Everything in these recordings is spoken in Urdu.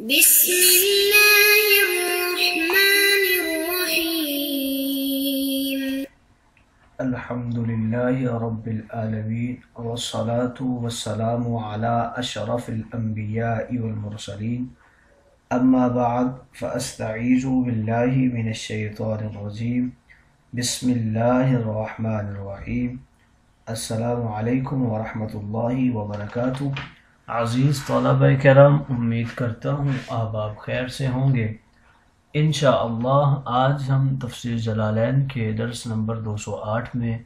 بسم الله الرحمن الرحيم. الحمد لله رب العالمين والصلاة والسلام على أشرف الأنبياء والمرسلين أما بعد فأستعيذ بالله من الشيطان الرجيم بسم الله الرحمن الرحيم. السلام علیکم ورحمۃ اللہ وبرکاتہ. عزیز طلبہ کرام، امید کرتا ہوں آپ خیر سے ہوں گے. انشاءاللہ آج ہم تفسیر جلالین کے درس نمبر 208 میں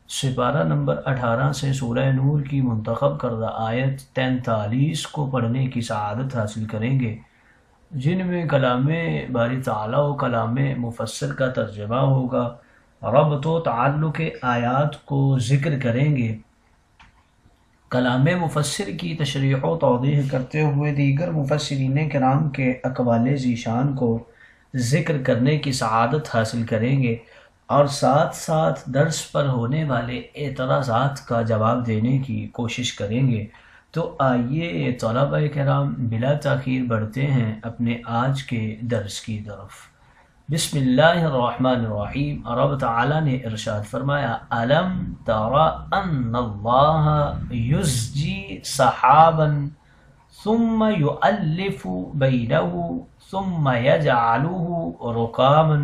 سپارہ نمبر 18 سے سورہ نور کی منتخب کردہ آیت 43 کو پڑھنے کی سعادت حاصل کریں گے، جن میں کلام باری تعالیٰ و کلام مفسر کا ترجمہ ہوگا. ربط و تعلق آیات کو ذکر کریں گے. کلام مفسر کی تشریح و توضیح کرتے ہوئے دیگر مفسرین کرام کے اقوال ذیشان کو ذکر کرنے کی سعادت حاصل کریں گے، اور ساتھ ساتھ درس پر ہونے والے اعتراضات کا جواب دینے کی کوشش کریں گے. تو آئیے طلبہ کرام بلا تاخیر بڑھتے ہیں اپنے آج کے درس کی طرف. بسم اللہ الرحمن الرحیم. رب تعالیٰ نے ارشاد فرمایا: الم تر ان اللہ یزجی سحابا ثم یؤلف بینہ ثم یجعلہ رکاما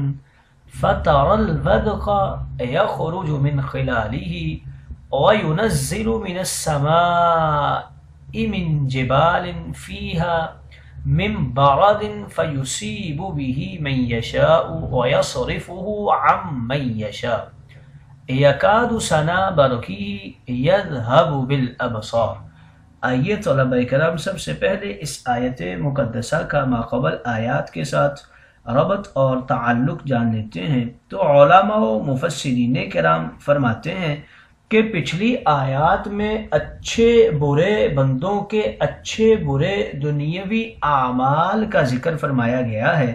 فتر الودق یخرج من خلالہ وینزل من السماء من جبال فیہا من برد فيصيب به من يشاء ويصرفه عن من يشاء يكاد سنا برقه يذهب بالابصار. آئیے طلبہ کرام سب سے پہلے اس آیت مقدسہ کا ماقبل آیات کے ساتھ ربط اور تعلق جان لیتے ہیں. تو علماء و مفسرین کرام فرماتے ہیں کہ پچھلی آیات میں اچھے برے بندوں کے اچھے برے دنیاوی اعمال کا ذکر فرمایا گیا ہے.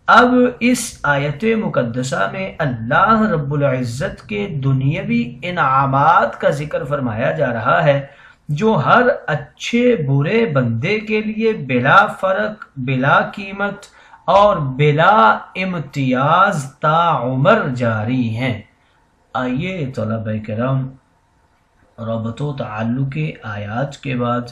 اب اس آیت مقدسہ میں اللہ رب العزت کے دنیاوی انعامات کا ذکر فرمایا جا رہا ہے، جو ہر اچھے برے بندے کے لیے بلا فرق، بلا قیمت اور بلا امتیاز تا عمر جاری ہیں. آئیے طلبہ کرام ربط و تعلق آیات کے بعد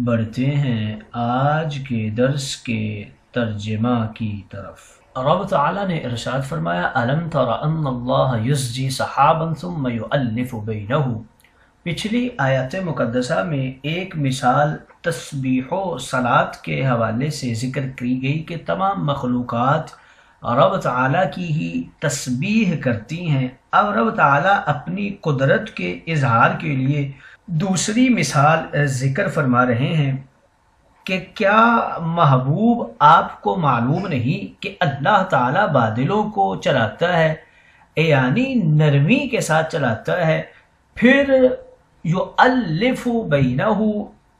بڑھتے ہیں آج کے درس کے ترجمہ کی طرف. رب تعالیٰ نے ارشاد فرمایا: الم تر ان اللہ یزجی سحابا ثم یؤلف بینہ. پچھلی آیات مقدسہ میں ایک مثال تسبیح و صلاۃ کے حوالے سے ذکر کی گئی کہ تمام مخلوقات رب تعالیٰ کی ہی تسبیح کرتی ہیں. اب رب تعالیٰ اپنی قدرت کے اظہار کے لیے دوسری مثال ذکر فرما رہے ہیں کہ کیا محبوب آپ کو معلوم نہیں کہ اللہ تعالیٰ بادلوں کو چلاتا ہے، یعنی نرمی کے ساتھ چلاتا ہے، پھر یؤلف بینہ،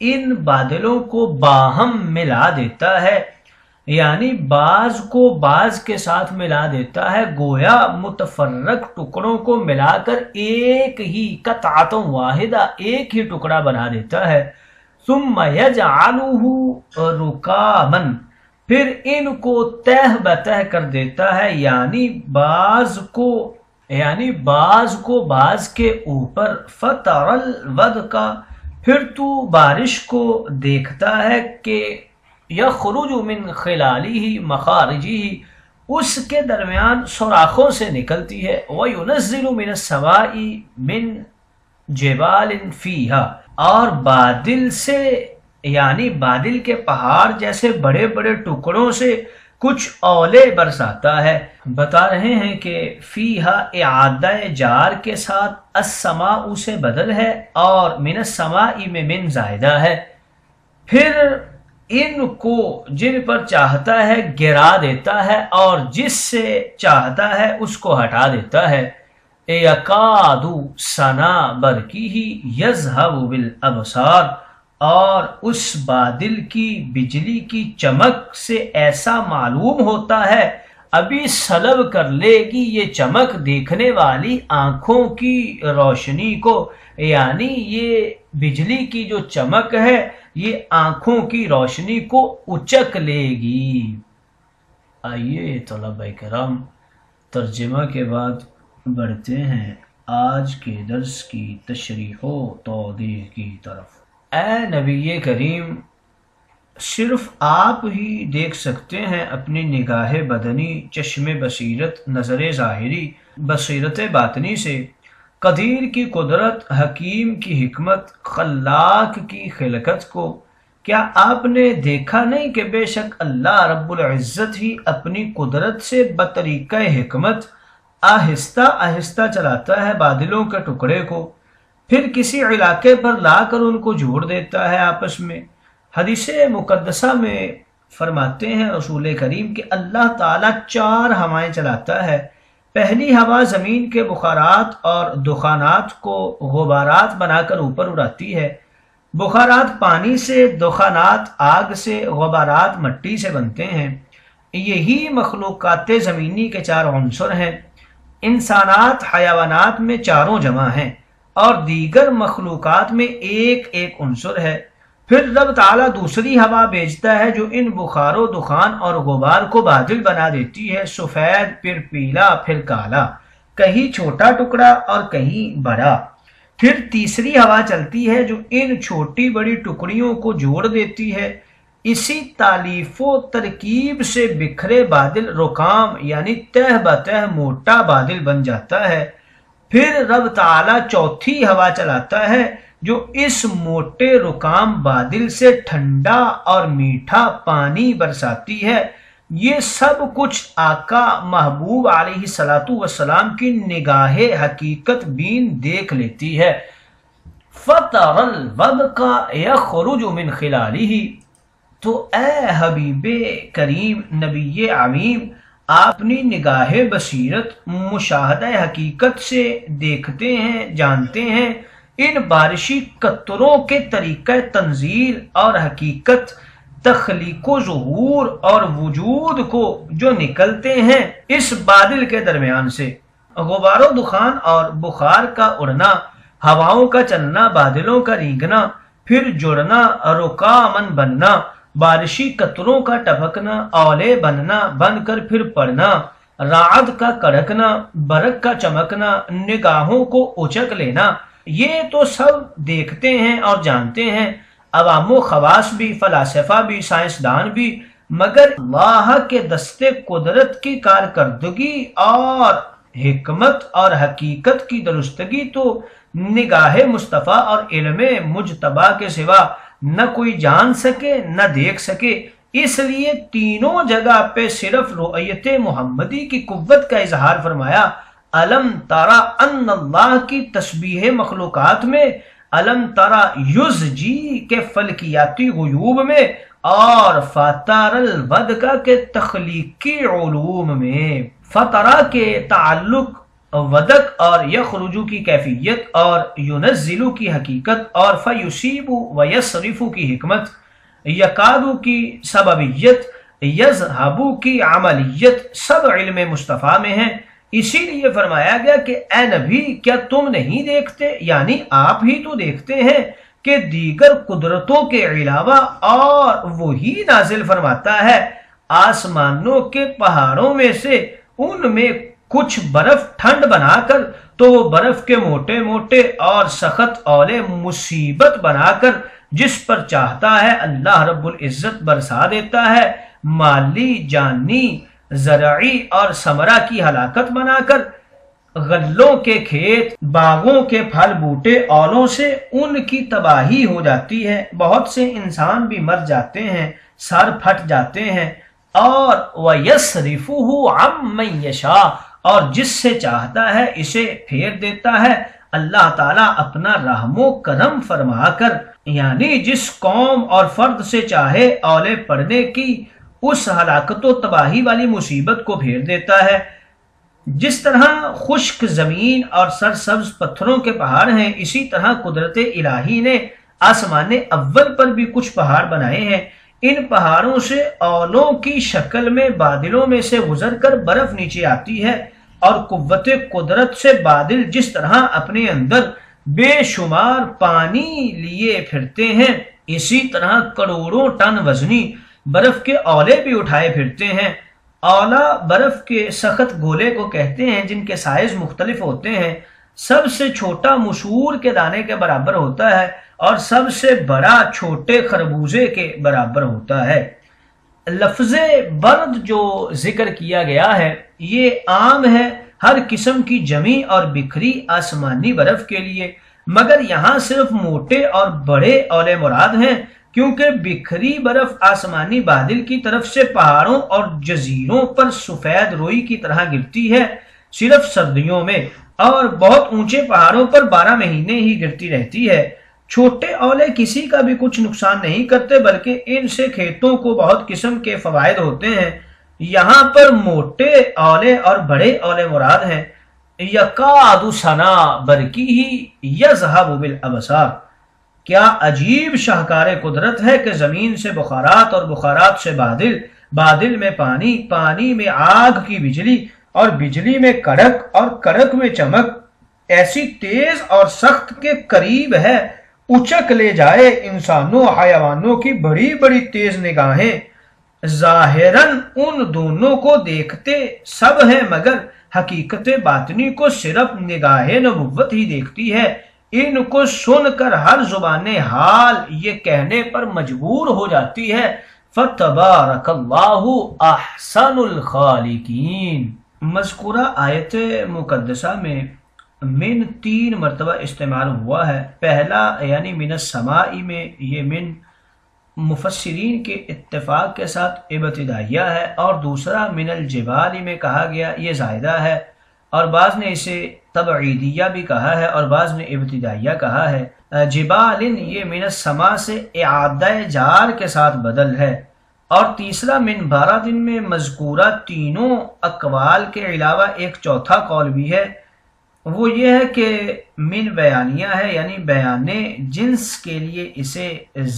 ان بادلوں کو باہم ملا دیتا ہے، یعنی بعض کو بعض کے ساتھ ملا دیتا ہے، گویا متفرق ٹکڑوں کو ملا کر ایک ہی قطعۃ واحدہ، ایک ہی ٹکڑا بنا دیتا ہے. ثم یجعلہ رکاما، پھر ان کو تہ بتہ کر دیتا ہے، یعنی بعض کو بعض کے اوپر. فتر الودق، پھر تو بارش کو دیکھتا ہے کہ یخرج من خلالہ مخارجہ، اس کے درمیان سوراخوں سے نکلتی ہے. وینزل من السماء من جبال فیہا، اور بادل سے یعنی بادل کے پہاڑ جیسے بڑے بڑے ٹکڑوں سے کچھ اولے برساتا ہے. بتا رہے ہیں کہ فیہا اعادہ جار کے ساتھ السماء سے بدل ہے اور من السماء میں من زائدہ ہے. پھر ان کو جن پر چاہتا ہے گرا دیتا ہے اور جس سے چاہتا ہے اس کو ہٹا دیتا ہے. یکاد سنا برقہ یذہب بالابصار، اور اس بادل کی بجلی کی چمک سے ایسا معلوم ہوتا ہے ابھی سلب کر لے گی یہ چمک دیکھنے والی آنکھوں کی روشنی کو، یعنی یہ بجلی کی جو چمک ہے یہ آنکھوں کی روشنی کو اچک لے گی۔ آئیے طلبہ کرام، ترجمہ کے بعد بڑھتے ہیں آج کے درس کی تشریح و توضیح کی طرف۔ اے نبی کریم، صرف آپ ہی دیکھ سکتے ہیں اپنی نگاہ بدنی، چشم بصیرت، نظر ظاہری، بصیرت باطنی سے قدیر کی قدرت، حکیم کی حکمت، خلاق کی خلقت کو۔ کیا آپ نے دیکھا نہیں کہ بے شک اللہ رب العزت ہی اپنی قدرت سے بطریقہ حکمت آہستہ آہستہ چلاتا ہے بادلوں کے ٹکڑے کو، پھر کسی علاقے پر لا کر ان کو جوڑ دیتا ہے آپس میں۔ حدیث مقدسہ میں فرماتے ہیں رسول کریم کہ اللہ تعالیٰ 4 ہوائیں چلاتا ہے۔ پہلی ہوا زمین کے بخارات اور دخانات کو غبارات بنا کر اوپر اڑاتی ہے۔ بخارات پانی سے، دخانات آگ سے، غبارات مٹی سے بنتے ہیں۔ یہی مخلوقات زمینی کے 4 عنصر ہیں۔ انسانات، حیوانات میں چاروں جمع ہیں اور دیگر مخلوقات میں ایک ایک عنصر ہے۔ پھر رب تعالیٰ دوسری ہوا بھیجتا ہے جو ان بخار و دخان اور غبار کو بادل بنا دیتی ہے، سفید، پھر پیلا، پھر کالا، کہیں چھوٹا ٹکڑا اور کہیں بڑا۔ پھر تیسری ہوا چلتی ہے جو ان چھوٹی بڑی ٹکڑیوں کو جوڑ دیتی ہے۔ اسی تالیف و ترکیب سے بکھرے بادل رکام یعنی تہ بتہ موٹا بادل بن جاتا ہے۔ پھر رب تعالیٰ چوتھی ہوا چلاتا ہے جو اس موٹے رکام بادل سے ٹھنڈا اور میٹھا پانی برساتی ہے۔ یہ سب کچھ آقا محبوب علیہ الصلوۃ والسلام کی نگاہ حقیقت بین دیکھ لیتی ہے۔ فَتَرَى الْوَدْقَ يَخْرُجُ مِنْ خِلَالِهِ، تو اے حبیب کریم، نبی عمیم، آپ اپنی نگاہ بصیرت، مشاہدہ حقیقت سے دیکھتے ہیں، جانتے ہیں ان بارشی قطروں کے طریقہ تنزیل اور حقیقت، تخلیق و ظہور اور وجود کو جو نکلتے ہیں اس بادل کے درمیان سے۔ غبار و دخان اور بخار کا اڑنا، ہواؤں کا چلنا، بادلوں کا ریگنا، پھر جڑنا، رکامن بننا، بارشی قطروں کا ٹپکنا، اولے بننا، بن کر پھر پڑنا، رعد کا کڑکنا، برق کا چمکنا، نگاہوں کو اچک لینا، یہ تو سب دیکھتے ہیں اور جانتے ہیں عوام و خواص بھی، فلاسفہ بھی، سائنسدان بھی، مگر اللہ کے دستے قدرت کی کارکردگی اور حکمت اور حقیقت کی درستگی تو نگاہ مصطفیٰ اور علم مجتبی کے سوا نہ کوئی جان سکے نہ دیکھ سکے۔ اس لیے تینوں جگہ پہ صرف رؤیت محمدی کی قوت کا اظہار فرمایا۔ علم ترى ان اللہ کی تسبیح مخلوقات میں، علم ترى یزجی کے فلکیاتی غیوب میں، اور فطر الودق کے تخلیقی علوم میں۔ فطرہ کے تعلق ودق اور یخرجو کی کیفیت اور ینزلو کی حقیقت اور فیصیب ویصرف کی حکمت، یکادو کی سببیت، یذہبو کی عملیت، سب علم مصطفیٰ میں ہیں۔ اسی لیے فرمایا گیا کہ اے نبی، کیا تم نہیں دیکھتے، یعنی آپ ہی تو دیکھتے ہیں کہ دیگر قدرتوں کے علاوہ اور وہی نازل فرماتا ہے آسمانوں کے پہاڑوں میں سے، ان میں کچھ برف ٹھنڈ بنا کر تو وہ برف کے موٹے موٹے اور سخت اولے مصیبت بنا کر جس پر چاہتا ہے اللہ رب العزت برسا دیتا ہے، مالی، جانی، زرعی اور ثمرہ کی ہلاکت بنا کر، غلوں کے کھیت، باغوں کے پھل بوٹے، اولوں سے ان کی تباہی ہو جاتی ہے، بہت سے انسان بھی مر جاتے ہیں، سر پھٹ جاتے ہیں، اور وَيَصْرِفُهُ عَمَّن يَشَاءُ، اور جس سے چاہتا ہے اسے پھیر دیتا ہے اللہ تعالیٰ اپنا رحم و کرم فرما کر، یعنی جس قوم اور فرد سے چاہے اولے پڑنے کی اس ہلاکت و تباہی والی مصیبت کو پھیر دیتا ہے۔ جس طرح خشک زمین اور سرسبز پتھروں کے پہاڑ ہیں، اسی طرح قدرت الہی نے آسمان اول پر بھی کچھ پہاڑ بنائے ہیں۔ ان پہاڑوں سے اولوں کی شکل میں بادلوں میں سے گزر کر برف نیچے آتی ہے، اور قوت قدرت سے بادل جس طرح اپنے اندر بے شمار پانی لیے پھرتے ہیں، اسی طرح کروڑوں ٹن وزنی برف کے اولے بھی اٹھائے پھرتے ہیں۔ اولا برف کے سخت گولے کو کہتے ہیں جن کے سائز مختلف ہوتے ہیں۔ سب سے چھوٹا مسور کے دانے کے برابر ہوتا ہے اور سب سے بڑا چھوٹے خربوزے کے برابر ہوتا ہے۔ لفظ برد جو ذکر کیا گیا ہے یہ عام ہے ہر قسم کی جمی اور بکھری آسمانی برف کے لیے، مگر یہاں صرف موٹے اور بڑے اولے مراد ہیں، کیونکہ بکھری برف آسمانی بادل کی طرف سے پہاڑوں اور جزیروں پر سفید روئی کی طرح گرتی ہے صرف سردیوں میں، اور بہت اونچے پہاڑوں پر 12 مہینے ہی گرتی رہتی ہے۔ چھوٹے اولے کسی کا بھی کچھ نقصان نہیں کرتے، بلکہ ان سے کھیتوں کو بہت قسم کے فوائد ہوتے ہیں۔ یہاں پر موٹے اولے اور بڑے اولے مراد ہیں۔ یکاد سنا برقیہ یذہب بالابصار، کیا عجیب شاہکار قدرت ہے کہ زمین سے بخارات اور بخارات سے بادل، بادل میں پانی، پانی میں آگ کی بجلی اور بجلی میں کڑک اور کڑک میں چمک ایسی تیز اور سخت کے قریب ہے اچک لے جائے انسانوں حیوانوں کی بڑی بڑی تیز نگاہیں۔ ظاہراً ان دونوں کو دیکھتے سب ہیں، مگر حقیقت باطنی کو صرف نگاہ نبوت ہی دیکھتی ہے۔ ان کو سن کر ہر زبان حال یہ کہنے پر مجبور ہو جاتی ہے فَتَبَارَكَ اللَّهُ أَحْسَنُ الْخَالِقِينَ۔ مذکورہ آیت مقدسہ میں من 3 مرتبہ استعمال ہوا ہے۔ پہلا یعنی من السماء میں یہ من مفسرین کے اتفاق کے ساتھ ابتدائیہ ہے، اور دوسرا من الجبال میں کہا گیا یہ زائدہ ہے، اور بعض نے اسے تبعیدیہ بھی کہا ہے اور بعض نے ابتدائیہ کہا ہے۔ جبال یہ من السماء سے اعادہ جار کے ساتھ بدل ہے، اور تیسرا من 12 دن میں مذکورہ تینوں اقوال کے علاوہ ایک چوتھا قول بھی ہے، وہ یہ ہے کہ من بیانیہ ہے، یعنی بیان جنس کے لیے اسے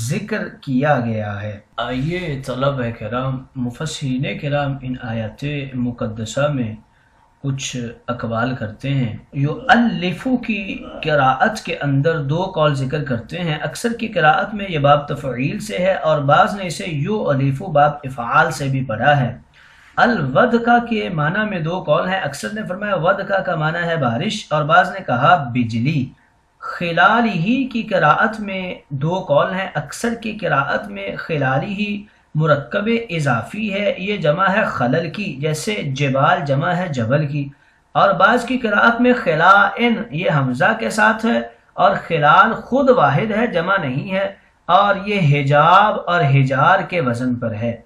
ذکر کیا گیا ہے۔ آئیے طلب کرام، مفسرین کرام ان آیات مقدسہ میں کچھ اقوال کرتے ہیں۔ یؤلفو کی قراءت کے اندر 2 قول ذکر کرتے ہیں۔ اکثر کی قراءت میں یہ باب تفعیل سے ہے، اور بعض نے اسے یؤلفو باب افعال سے بھی پڑھا ہے۔ الودقہ کے معنی میں 2 قول ہیں۔ اکثر نے فرمایا ودقہ کا معنی ہے بارش، اور بعض نے کہا بجلی۔ خلالہ کی قراءت میں 2 قول ہیں۔ اکثر کی قراءت میں خلالہ مرکب اضافی ہے، یہ جمع ہے خلل کی، جیسے جبال جمع ہے جبل کی، اور بعض کی قراءت میں خلائن یہ حمزہ کے ساتھ ہے، اور خلال خود واحد ہے جمع نہیں ہے، اور یہ حجاب اور حجار کے وزن پر ہے۔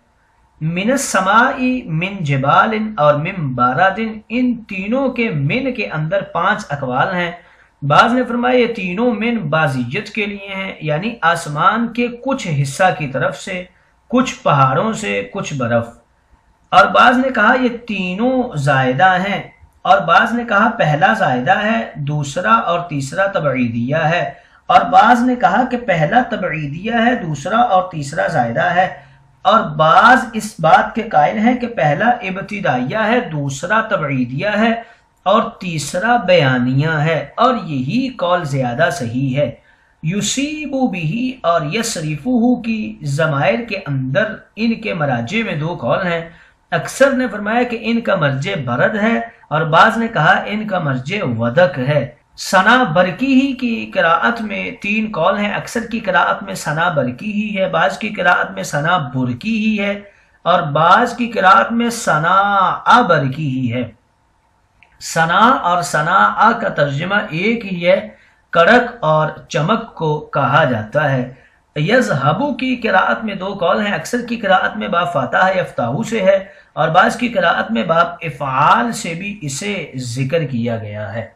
من السماء، من جبال اور من 12 دن، ان تینوں کے من کے اندر 5 اقوال ہیں۔ بعض نے فرمایا یہ تینوں من بازیت کے لیے ہیں، یعنی آسمان کے کچھ حصہ کی طرف سے، کچھ پہاڑوں سے، کچھ برف، اور بعض نے کہا یہ تینوں زائدہ ہیں، اور بعض نے کہا پہلا زائدہ ہے، دوسرا اور تیسرا تبعیدیہ ہے، اور بعض نے کہا کہ پہلا تبعیدیہ ہے، دوسرا اور تیسرا زائدہ ہے، اور بعض اس بات کے قائل ہیں کہ پہلا ابتدائیہ ہے، دوسرا تبعیدیہ ہے اور تیسرا بیانیہ ہے، اور یہی قول زیادہ صحیح ہے۔ یصیب بہ اور یصرفہ کی ضمائر کے اندر ان کے مراجع میں 2 قول ہیں۔ اکثر نے فرمایا کہ ان کا مرجع برد ہے، اور بعض نے کہا ان کا مرجع ودق ہے۔ ثنا برقی ہی کی قراءت میں 3 قول ہیں۔ اکثر کی قراءت میں ثنا برقی ہی ہے، بعض کی قراءت میں ثنا برقی ہی ہے، اور بعض کی قراءت میں ثنا برقی ہی ہے۔ ثنا اور ثنا کا ترجمہ ایک ہی ہے، کڑک اور چمک کو کہا جاتا ہے۔ یذہبو کی قراءت میں 2 قول ہیں۔ اکثر کی قراءت میں باب فاتح یفتحو سے ہے، اور بعض کی قراءت میں باب افعال سے بھی اسے ذکر کیا گیا ہے۔